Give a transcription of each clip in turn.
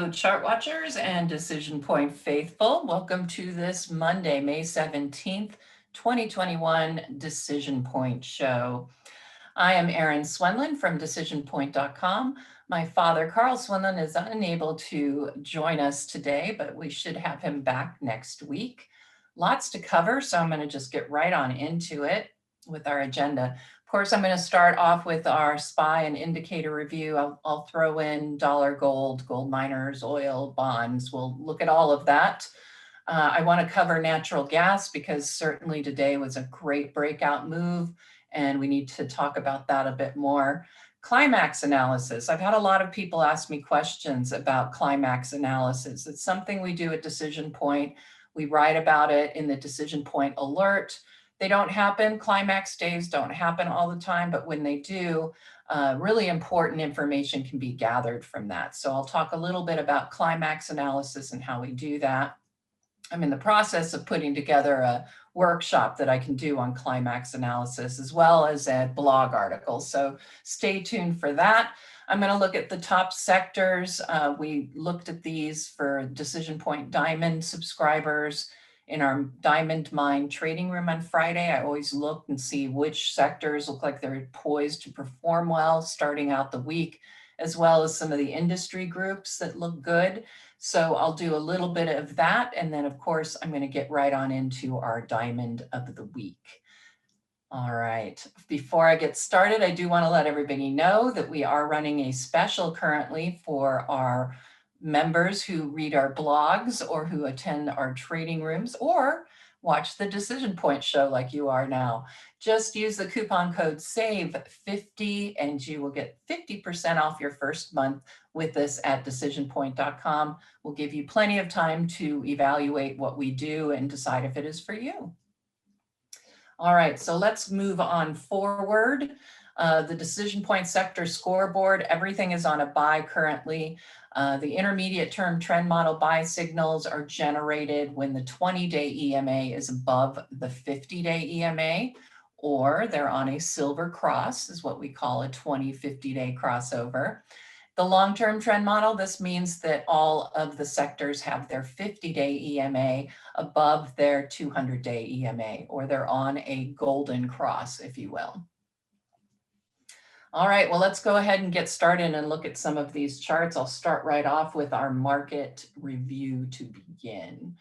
Hello, chart watchers and Decision Point faithful. Welcome to this Monday, May 17th, 2021 Decision Point show. I am Erin Swenlin from DecisionPoint.com. My father, Carl Swenlin, is unable to join us today, but we should have him back next week. Lots to cover, so I'm going to just get right on into it with our agenda. Of course, I'm going to start off with our SPY and indicator review. I'll throw in dollar, gold miners, oil, bonds. We'll look at all of that. I want to cover natural gas because certainly today was a great breakout move, and we need to talk about that a bit more. Climax analysis. I've had a lot of people ask me questions about climax analysis. It's something we do at Decision Point. We write about it in the Decision Point alert. They don't happen, climax days don't happen all the time, but when they do, really important information can be gathered from that. So I'll talk a little bit about climax analysis and how we do that. I'm in the process of putting together a workshop that I can do on climax analysis, as well as a blog article. So stay tuned for that. I'm going to look at the top sectors. We looked at these for Decision Point Diamond subscribers in our Diamond Mine trading room on Friday. I always look and see which sectors look like they're poised to perform well starting out the week, as well as some of the industry groups that look good. So I'll do a little bit of that. And then of course, I'm going to get right on into our diamond of the week. All right, before I get started, I do want to let everybody know that we are running a special currently for our members who read our blogs or who attend our trading rooms or watch the Decision Point show like you are now. Just use the coupon code SAVE50 and you will get 50% off your first month with us at DecisionPoint.com. We'll give you plenty of time to evaluate what we do and decide if it is for you. All right, so let's move on forward. The Decision Point sector scoreboard, everything is on a buy currently. The intermediate term trend model buy signals are generated when the 20-day EMA is above the 50-day EMA, or they're on a silver cross, is what we call a 20-50-day crossover. The long-term trend model, this means that all of the sectors have their 50-day EMA above their 200-day EMA, or they're on a golden cross, if you will. All right, well, let's go ahead and get started and look at some of these charts. I'll start right off with our market review to begin.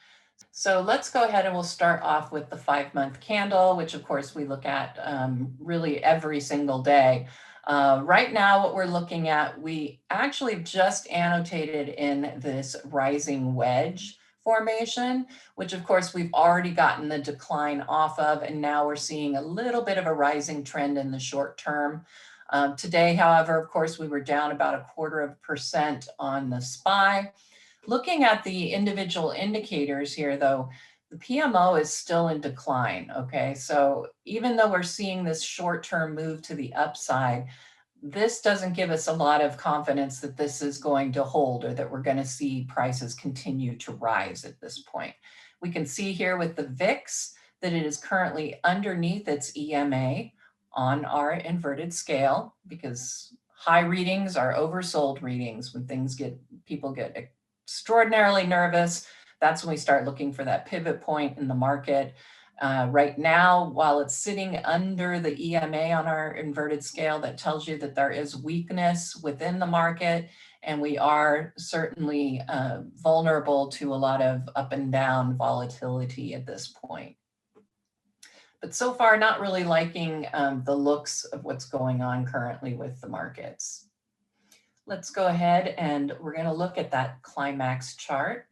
So let's go ahead and we'll start off with the 5-month candle, which of course we look at really every single day. Right now, what we're looking at, we actually just annotated in this rising wedge formation, which of course we've already gotten the decline off of, and now we're seeing a little bit of a rising trend in the short term. Today, however, of course, we were down about 0.25% on the SPY. Looking at the individual indicators here, though, the PMO is still in decline, okay? So even though we're seeing this short-term move to the upside, this doesn't give us a lot of confidence that this is going to hold or that we're going to see prices continue to rise at this point. We can see here with the VIX that it is currently underneath its EMA on our inverted scale, because high readings are oversold readings. When people get extraordinarily nervous, that's when we start looking for that pivot point in the market. Right now, while it's sitting under the EMA on our inverted scale, that tells you that there is weakness within the market, and we are certainly vulnerable to a lot of up and down volatility at this point. But so far, not really liking the looks of what's going on currently with the markets. Let's go ahead and we're going to look at that climax chart.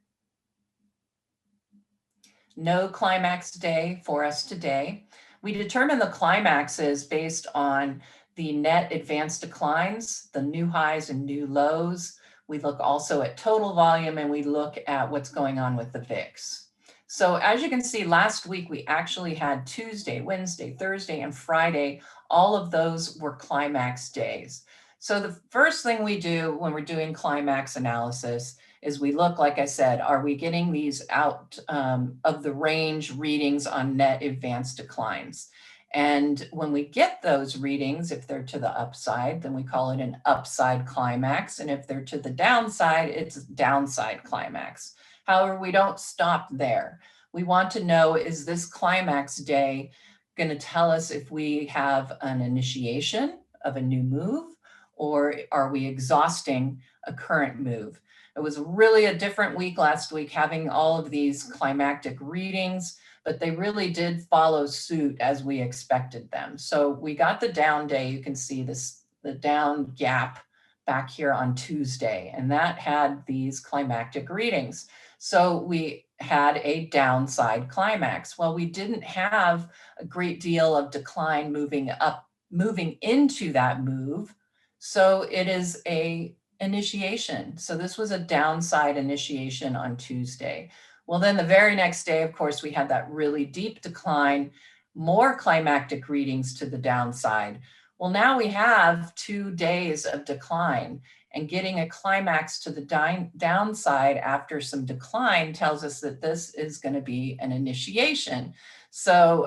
No climax day for us today. We determine the climaxes based on the net advanced declines, the new highs and new lows. We look also at total volume, and we look at what's going on with the VIX. So as you can see, last week we actually had Tuesday, Wednesday, Thursday, and Friday. All of those were climax days. So the first thing we do when we're doing climax analysis is we look, like I said, are we getting these out of the range readings on net advanced declines? And when we get those readings, if they're to the upside, then we call it an upside climax. And if they're to the downside, it's downside climax. However, we don't stop there. We want to know, is this climax day going to tell us if we have an initiation of a new move, or are we exhausting a current move? It was really a different week last week, having all of these climactic readings, but they really did follow suit as we expected them. So we got the down day. You can see this, the down gap back here on Tuesday, and that had these climactic readings. So we had a downside climax. Well, we didn't have a great deal of decline moving up, moving into that move. So it is a initiation. So this was a downside initiation on Tuesday. Well, then the very next day, of course, we had that really deep decline, more climactic readings to the downside. Well, now we have 2 days of decline, and getting a climax to the downside after some decline tells us that this is going to be an initiation. So,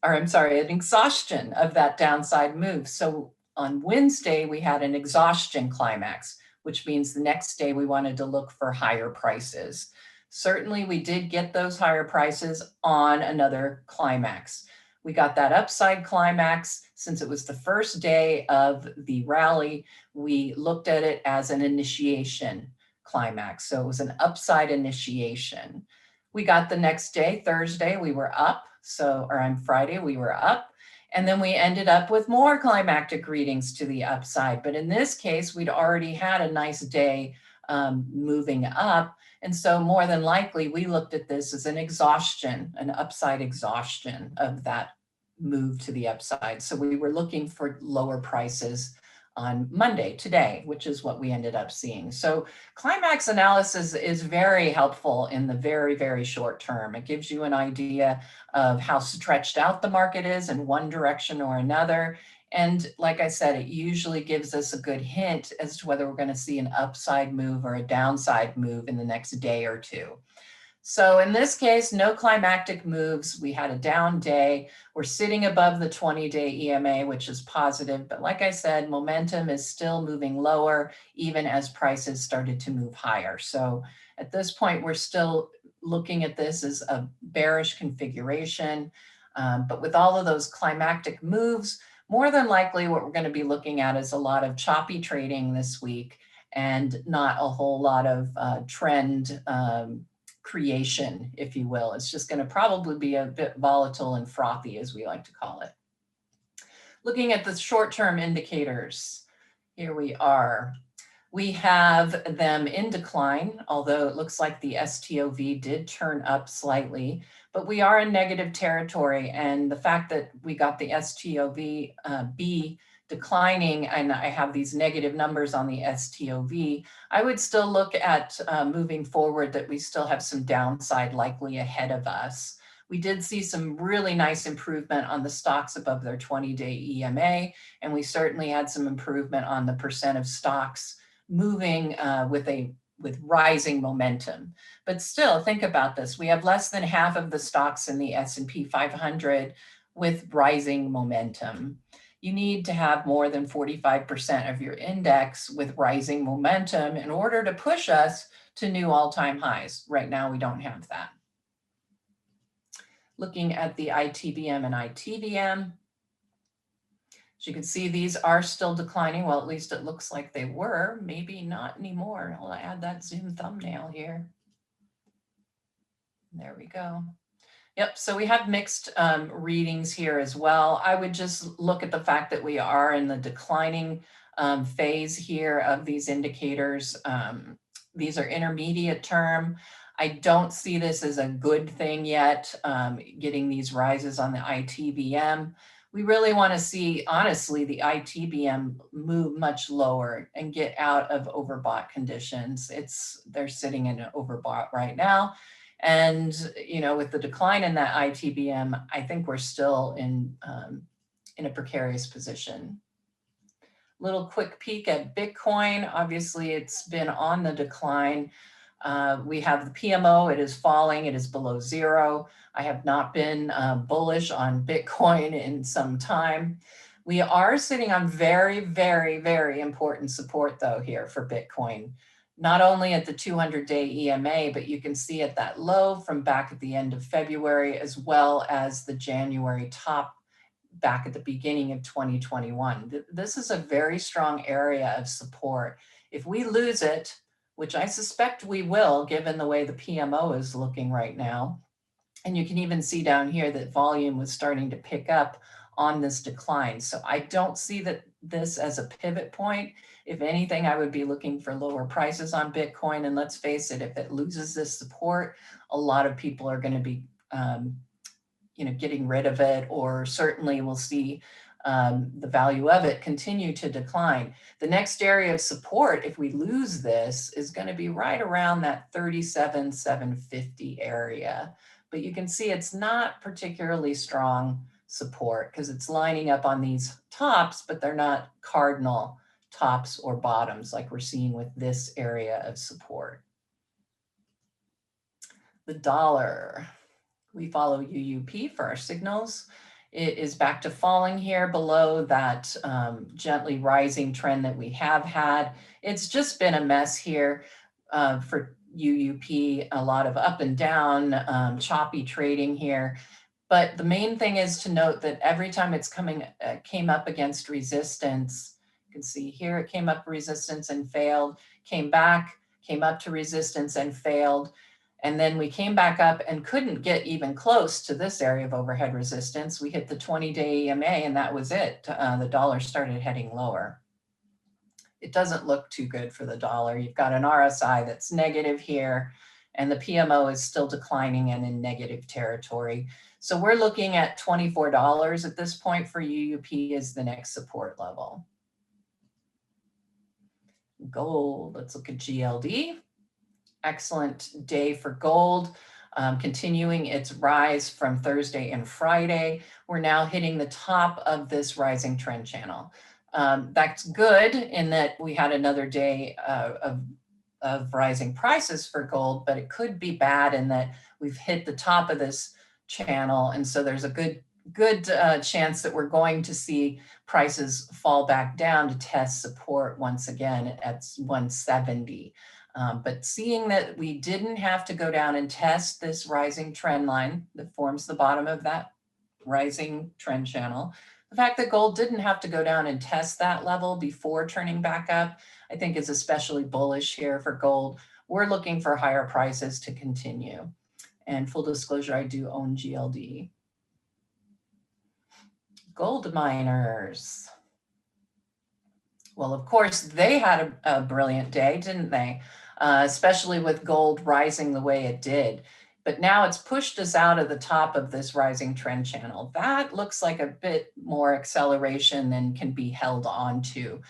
or I'm sorry, an exhaustion of that downside move. So on Wednesday, we had an exhaustion climax, which means the next day we wanted to look for higher prices. Certainly, we did get those higher prices on another climax. We got that upside climax. Since it was the first day of the rally, we looked at it as an initiation climax. So it was an upside initiation. We got the next day, Thursday, we were up. So, or on Friday, we were up. And then we ended up with more climactic readings to the upside. But in this case, we'd already had a nice day moving up. And so more than likely, we looked at this as an exhaustion, an upside exhaustion of that move to the upside. So we were looking for lower prices on Monday, today, which is what we ended up seeing. So climax analysis is very helpful in the very, very short term. It gives you an idea of how stretched out the market is in one direction or another. And like I said, it usually gives us a good hint as to whether we're going to see an upside move or a downside move in the next day or two. So in this case, no climactic moves. We had a down day. We're sitting above the 20-day EMA, which is positive. But like I said, momentum is still moving lower, even as prices started to move higher. So at this point, we're still looking at this as a bearish configuration. But with all of those climactic moves, more than likely what we're going to be looking at is a lot of choppy trading this week and not a whole lot of trend creation, if you will. It's just going to probably be a bit volatile and frothy, as we like to call it. Looking at the short-term indicators, here we are. We have them in decline, although it looks like the STOV did turn up slightly, but we are in negative territory. And the fact that we got the STOV B declining, and I have these negative numbers on the STOV, I would still look at moving forward that we still have some downside likely ahead of us. We did see some really nice improvement on the stocks above their 20-day EMA, and we certainly had some improvement on the percent of stocks moving with rising momentum. But still, think about this. We have less than half of the stocks in the S&P 500 with rising momentum. You need to have more than 45% of your index with rising momentum in order to push us to new all-time highs. Right now, we don't have that. Looking at the ITBM and ITVM, as you can see, these are still declining. Well, at least it looks like they were. Maybe not anymore. I'll add that Zoom thumbnail here. There we go. Yep, so we have mixed readings here as well. I would just look at the fact that we are in the declining phase here of these indicators. These are intermediate term. I don't see this as a good thing yet, getting these rises on the ITBM. We really want to see, honestly, the ITBM move much lower and get out of overbought conditions. They're sitting in an overbought right now. And, you know, with the decline in that ITBM, I think we're still in a precarious position. Little quick peek at Bitcoin. Obviously, it's been on the decline. We have the PMO, it is falling, it is below zero. I have not been bullish on Bitcoin in some time. We are sitting on very, very, very important support though here for Bitcoin. Not only at the 200-day EMA, but you can see at that low from back at the end of February, as well as the January top back at the beginning of 2021. This is a very strong area of support. If we lose it, which I suspect we will, given the way the PMO is looking right now, and you can even see down here that volume was starting to pick up on this decline. So I don't see this as a pivot point. If anything, I would be looking for lower prices on Bitcoin. And let's face it, if it loses this support, a lot of people are going to be getting rid of it, or certainly we'll see the value of it continue to decline. The next area of support, if we lose this, is going to be right around that 37,750 area. But you can see it's not particularly strong support because it's lining up on these tops, but they're not cardinal tops or bottoms like we're seeing with this area of support. The dollar. We follow UUP for our signals. It is back to falling here below that gently rising trend that we have had. It's just been a mess here for UUP, a lot of up and down, choppy trading here. But the main thing is to note that every time it's came up against resistance, you can see here it came up resistance and failed, came back, came up to resistance and failed. And then we came back up and couldn't get even close to this area of overhead resistance. We hit the 20-day EMA and that was it. The dollar started heading lower. It doesn't look too good for the dollar. You've got an RSI that's negative here, and the PMO is still declining and in negative territory. So we're looking at $24 at this point for UUP as the next support level. Gold, let's look at GLD. Excellent day for gold, continuing its rise from Thursday and Friday. We're now hitting the top of this rising trend channel. That's good in that we had another day of rising prices for gold, but it could be bad in that we've hit the top of this channel. And so there's a good chance that we're going to see prices fall back down to test support once again at 170. But seeing that we didn't have to go down and test this rising trend line that forms the bottom of that rising trend channel, the fact that gold didn't have to go down and test that level before turning back up, I think is especially bullish here for gold. We're looking for higher prices to continue. And full disclosure, I do own GLD. Gold miners. Well, of course, they had a brilliant day, didn't they? Especially with gold rising the way it did. But now it's pushed us out of the top of this rising trend channel. That looks like a bit more acceleration than can be held on to.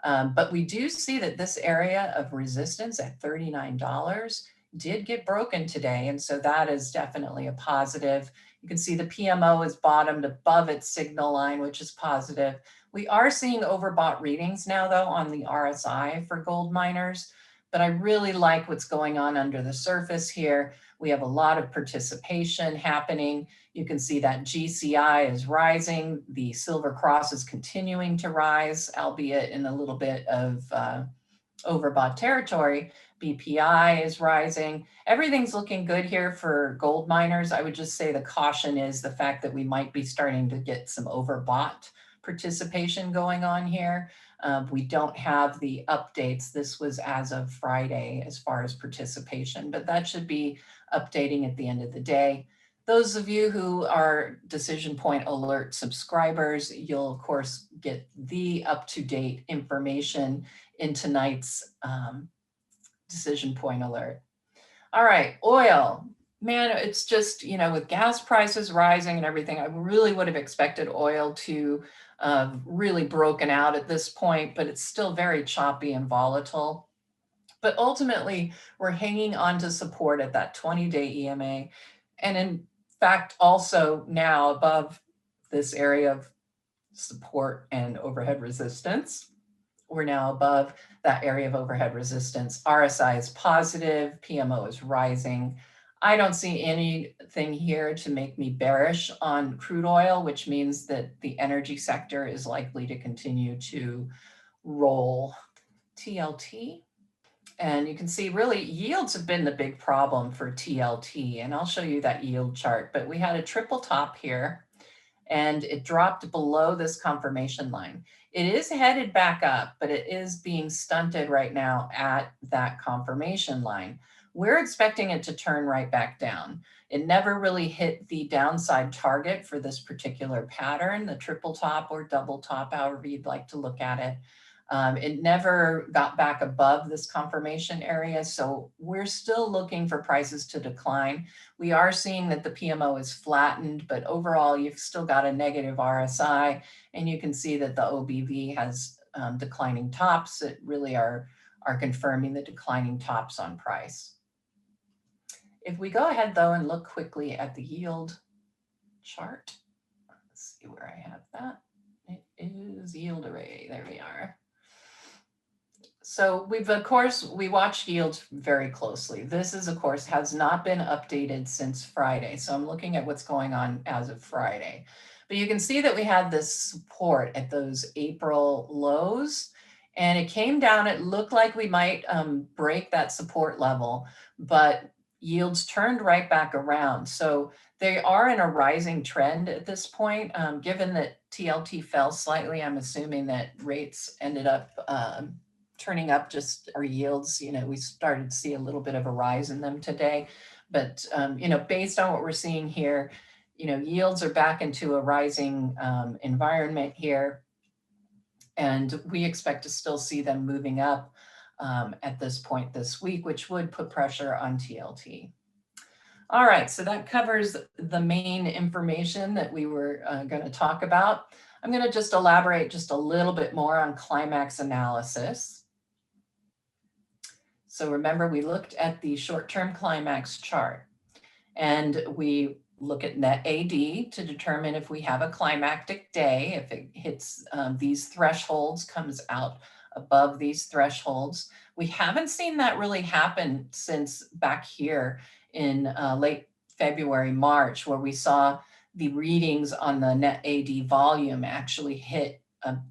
But we do see that this area of resistance at $39 did get broken today. And so that is definitely a positive. You can see the PMO is bottomed above its signal line, which is positive. We are seeing overbought readings now, though, on the RSI for gold miners. But I really like what's going on under the surface here. We have a lot of participation happening. You can see that GCI is rising. The Silver Cross is continuing to rise, albeit in a little bit of overbought territory. BPI is rising. Everything's looking good here for gold miners. I would just say the caution is the fact that we might be starting to get some overbought participation going on here. We don't have the updates. This was as of Friday as far as participation, but that should be updating at the end of the day. Those of you who are DecisionPoint Alert subscribers, you'll of course get the up-to-date information in tonight's DecisionPoint Alert. All right, oil. Man, it's just, with gas prices rising and everything, I really would have expected oil to really broken out at this point, but it's still very choppy and volatile. But ultimately, we're hanging on to support at that 20-day EMA. And in fact, also now above this area of support and overhead resistance. We're now above that area of overhead resistance. RSI is positive, PMO is rising. I don't see anything here to make me bearish on crude oil, which means that the energy sector is likely to continue to roll. TLT. And you can see really yields have been the big problem for TLT, and I'll show you that yield chart, but we had a triple top here and it dropped below this confirmation line. It is headed back up, but it is being stunted right now at that confirmation line. We're expecting it to turn right back down. It never really hit the downside target for this particular pattern, the triple top or double top, however you'd like to look at it. It never got back above this confirmation area, so we're still looking for prices to decline. We are seeing that the PMO is flattened, but overall you've still got a negative RSI, and you can see that the OBV has declining tops that really are confirming the declining tops on price. If we go ahead though and look quickly at the yield chart, let's see where I have that. It is yield array, there we are. So we've, of course, we watched yields very closely. This is, of course, has not been updated since Friday. So I'm looking at what's going on as of Friday. But you can see that we had this support at those April lows, and it came down. It looked like we might break that support level, but yields turned right back around. So they are in a rising trend at this point. Given that TLT fell slightly, I'm assuming that rates ended up turning up just our yields. We started to see a little bit of a rise in them today, but based on what we're seeing here, yields are back into a rising environment here, and we expect to still see them moving up at this point this week, which would put pressure on TLT. All right, so that covers the main information that we were going to talk about. I'm going to just elaborate just a little bit more on Climax analysis. So remember, we looked at the short-term Climax chart, and we look at net AD to determine if we have a climactic day, if it hits these thresholds, comes out above these thresholds. We haven't seen that really happen since back here in late February, March, where we saw the readings on the net AD volume actually hit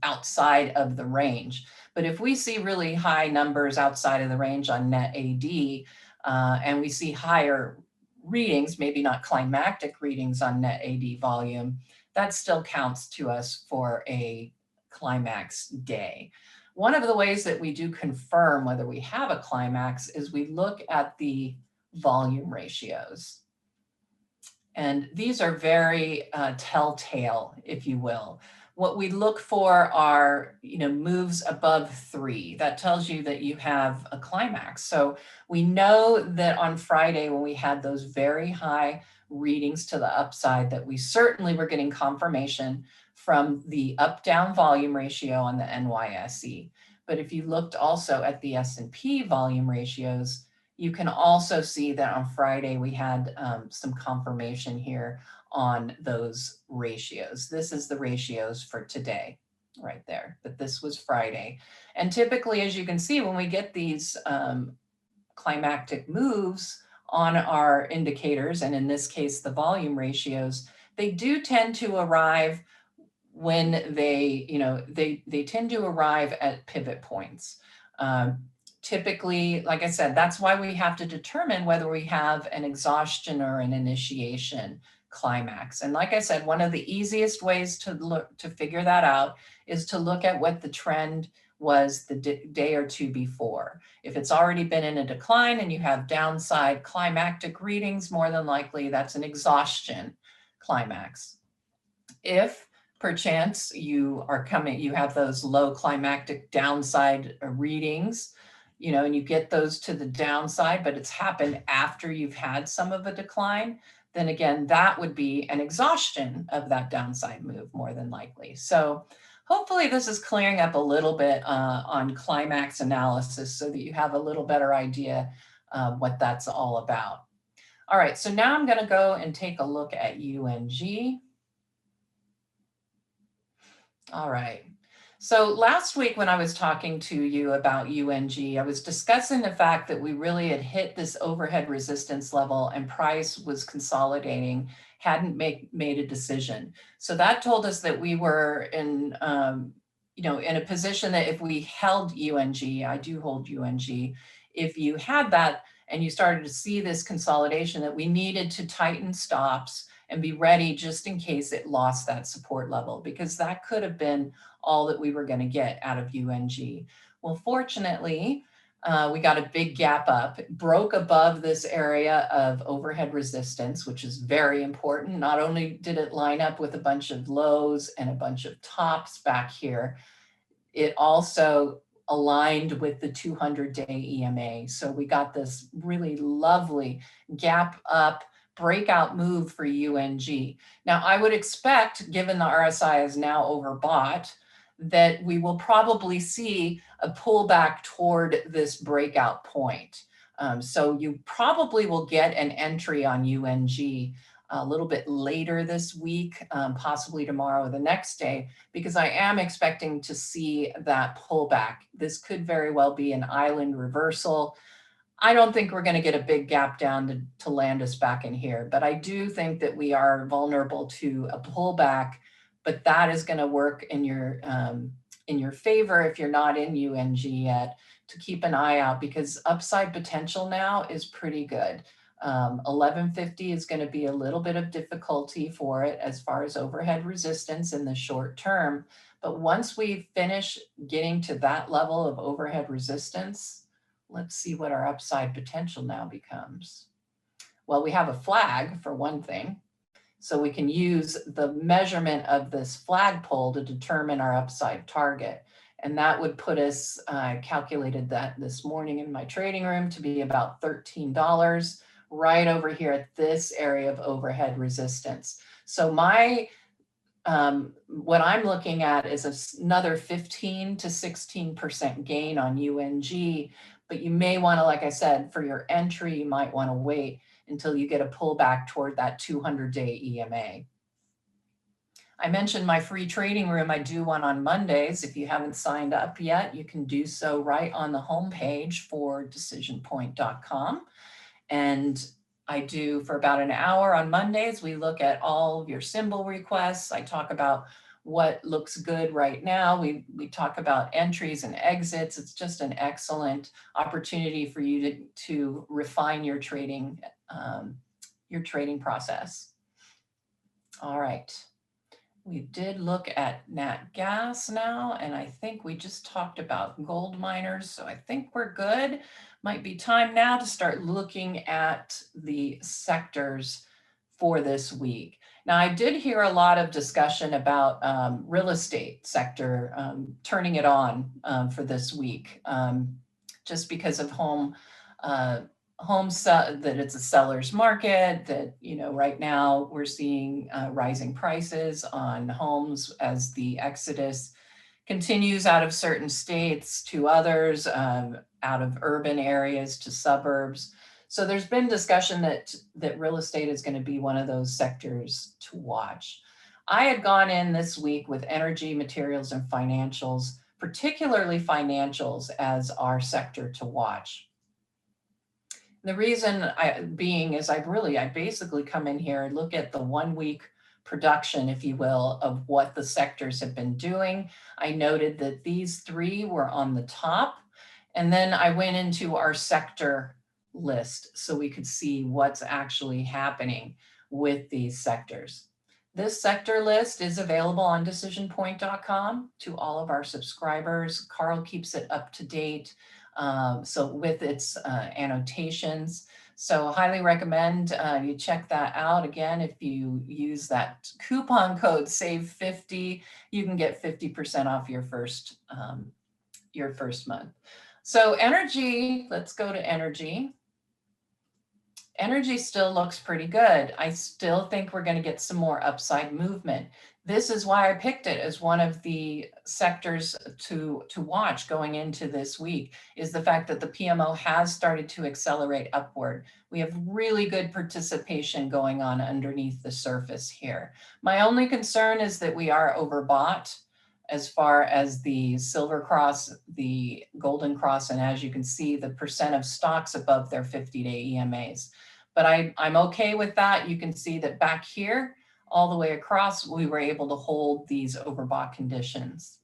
outside of the range. But if we see really high numbers outside of the range on net AD, and we see higher readings, maybe not climactic readings on net AD volume, that still counts to us for a climax day. One of the ways that we do confirm whether we have a climax is we look at the volume ratios. And these are very telltale, if you will. What we look for are, moves above 3. That tells you that you have a climax. So we know that on Friday, when we had those very high readings to the upside, that we certainly were getting confirmation from the up-down volume ratio on the NYSE. But if you looked also at the S&P volume ratios, you can also see that on Friday we had some confirmation here on those ratios. This is the ratios for today, right there, but this was Friday. And typically, as you can see, when we get these climactic moves on our indicators, and in this case, the volume ratios, they do tend to arrive when they tend to arrive at pivot points. Typically, like I said, that's why we have to determine whether we have an exhaustion or an initiation climax. And like I said, one of the easiest ways to figure that out is to look at what the trend was the day or two before. If it's already been in a decline and you have downside climactic readings, more than likely that's an exhaustion climax. If perchance you have those low climactic downside readings, and you get those to the downside, but it's happened after you've had some of a decline, then again, that would be an exhaustion of that downside move more than likely. So hopefully this is clearing up a little bit on Climax analysis so that you have a little better idea what that's all about. All right, so now I'm going to go and take a look at UNG. All right. So last week when I was talking to you about UNG, I was discussing the fact that we really had hit this overhead resistance level and price was consolidating, hadn't made a decision. So that told us that we were in, in a position that if we held UNG, I do hold UNG, if you had that and you started to see this consolidation, that we needed to tighten stops and be ready just in case it lost that support level, because that could have been all that we were going to get out of UNG. Well, fortunately, we got a big gap up. It broke above this area of overhead resistance, which is very important. Not only did it line up with a bunch of lows and a bunch of tops back here, it also aligned with the 200-day EMA. So we got this really lovely gap up breakout move for UNG. Now, I would expect, given the RSI is now overbought, that we will probably see a pullback toward this breakout point. So you probably will get an entry on UNG a little bit later this week, possibly tomorrow or the next day, because I am expecting to see that pullback. This could very well be an island reversal. I don't think we're going to get a big gap down to land us back in here, but I do think that we are vulnerable to a pullback, but that is going to work in your favor if you're not in UNG yet, to keep an eye out, because upside potential now is pretty good. 1150 is going to be a little bit of difficulty for it as far as overhead resistance in the short term. But once we finish getting to that level of overhead resistance, let's see what our upside potential now becomes. Well, we have a flag for one thing. So we can use the measurement of this flagpole to determine our upside target. And that would put us, calculated that this morning in my trading room, to be about $13 right over here at this area of overhead resistance. So my what I'm looking at is another 15 to 16% gain on UNG, but you may want to, like I said, for your entry, you might want to wait until you get a pullback toward that 200-day EMA. I mentioned my free trading room. I do one on Mondays. If you haven't signed up yet, you can do so right on the homepage for DecisionPoint.com. And I do for about an hour on Mondays. We look at all of your symbol requests. I talk about what looks good right now. We talk about entries and exits. It's just an excellent opportunity for you to refine your trading process. All right. We did look at nat gas now, and I think we just talked about gold miners, so I think we're good. Might be time now to start looking at the sectors for this week. Now, I did hear a lot of discussion about real estate sector, turning it on for this week, just because of that it's a seller's market, that, right now we're seeing rising prices on homes as the exodus continues out of certain states to others, out of urban areas to suburbs. So there's been discussion that real estate is going to be one of those sectors to watch. I had gone in this week with energy, materials, and financials, particularly financials, as our sector to watch. The reason being is I basically come in here and look at the 1 week production, if you will, of what the sectors have been doing. I noted that these three were on the top, and then I went into our sector list so we could see what's actually happening with these sectors. This sector list is available on DecisionPoint.com to all of our subscribers. Carl keeps it up to date. So with its annotations. So highly recommend you check that out. Again, if you use that coupon code SAVE50, you can get 50% off your first month. So energy, let's go to energy. Energy still looks pretty good. I still think we're going to get some more upside movement. This is why I picked it as one of the sectors to watch going into this week, is the fact that the PMO has started to accelerate upward. We have really good participation going on underneath the surface here. My only concern is that we are overbought. as far as the silver cross, the golden cross, and as you can see, the percent of stocks above their 50-day EMAs. But I'm okay with that. You can see that back here, all the way across, we were able to hold these overbought conditions.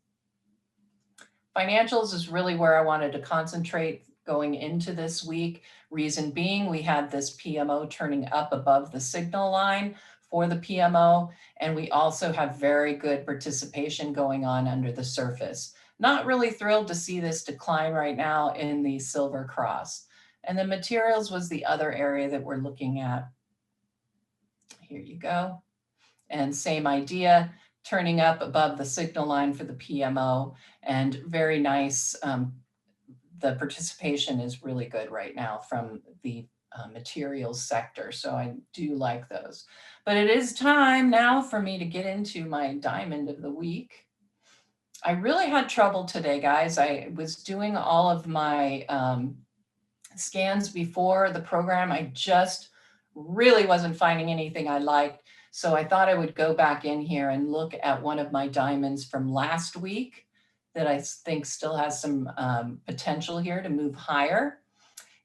Financials is really where I wanted to concentrate going into this week. Reason being, we had this PMO turning up above the signal line for the PMO, and we also have very good participation going on under the surface. Not really thrilled to see this decline right now in the silver cross. And then materials was the other area that we're looking at. Here you go. And same idea, turning up above the signal line for the PMO, and very nice. The participation is really good right now from the materials sector. So I do like those. But it is time now for me to get into my diamond of the week. I really had trouble today, guys. I was doing all of my scans before the program. I just really wasn't finding anything I liked. So I thought I would go back in here and look at one of my diamonds from last week that I think still has some potential here to move higher.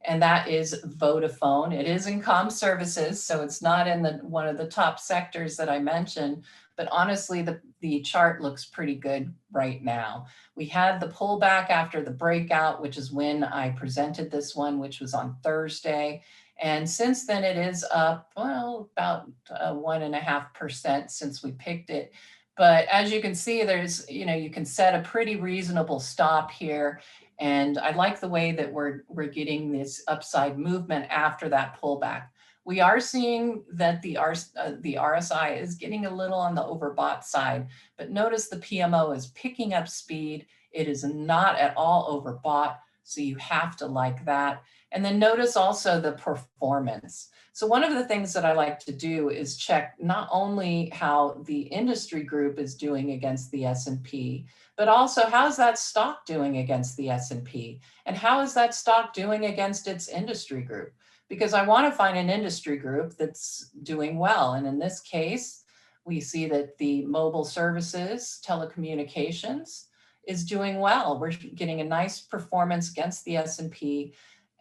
And that is Vodafone. It is in comm services, so it's not in one of the top sectors that I mentioned, but honestly, the chart looks pretty good right now. We had the pullback after the breakout, which is when I presented this one, which was on Thursday. And since then it is up, well, about 1.5% since we picked it. But as you can see, there's, you can set a pretty reasonable stop here. And I like the way that we're getting this upside movement after that pullback. We are seeing that the RSI is getting a little on the overbought side, but notice the PMO is picking up speed. It is not at all overbought, so you have to like that. And then notice also the performance. So one of the things that I like to do is check not only how the industry group is doing against the S&P, but also how's that stock doing against the S&P? And how is that stock doing against its industry group? Because I want to find an industry group that's doing well. And in this case, we see that the mobile services, telecommunications is doing well. We're getting a nice performance against the S&P.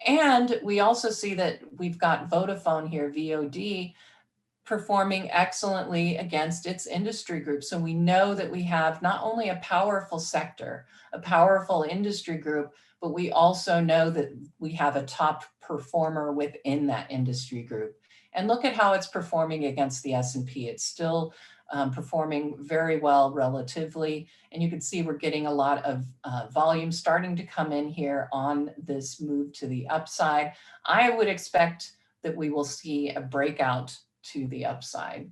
And we also see that we've got Vodafone here, VOD, performing excellently against its industry group. So we know that we have not only a powerful sector, a powerful industry group, but we also know that we have a top performer within that industry group. And look at how it's performing against the S&P. It's still performing very well relatively. And you can see we're getting a lot of volume starting to come in here on this move to the upside. I would expect that we will see a breakout to the upside.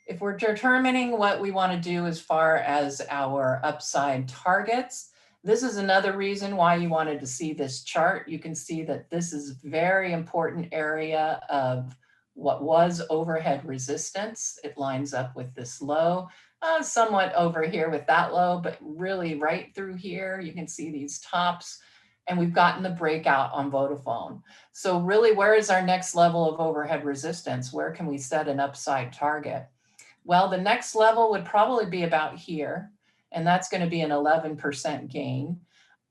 If we're determining what we want to do as far as our upside targets, this is another reason why you wanted to see this chart. You can see that this is a very important area of what was overhead resistance. It lines up with this low, somewhat over here with that low, but really right through here, you can see these tops. And we've gotten the breakout on Vodafone. So really, where is our next level of overhead resistance? Where can we set an upside target? Well, the next level would probably be about here, and that's going to be an 11% gain.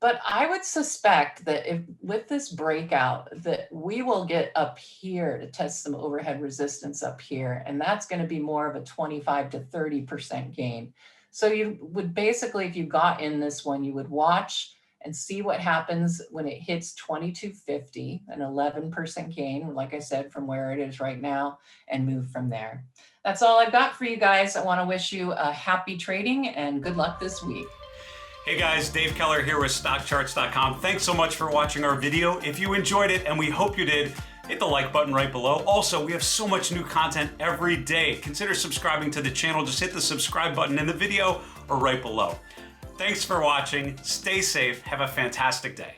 But I would suspect that if with this breakout that we will get up here to test some overhead resistance up here, and that's going to be more of a 25 to 30% gain. So you would basically, if you got in this one, you would watch and see what happens when it hits 2250, an 11% gain, like I said, from where it is right now, and move from there. That's all I've got for you guys. I want to wish you a happy trading and good luck this week. Hey guys, Dave Keller here with StockCharts.com. Thanks so much for watching our video. If you enjoyed it, and we hope you did, hit the like button right below. Also, we have so much new content every day. Consider subscribing to the channel. Just hit the subscribe button in the video or right below. Thanks for watching. Stay safe. Have a fantastic day.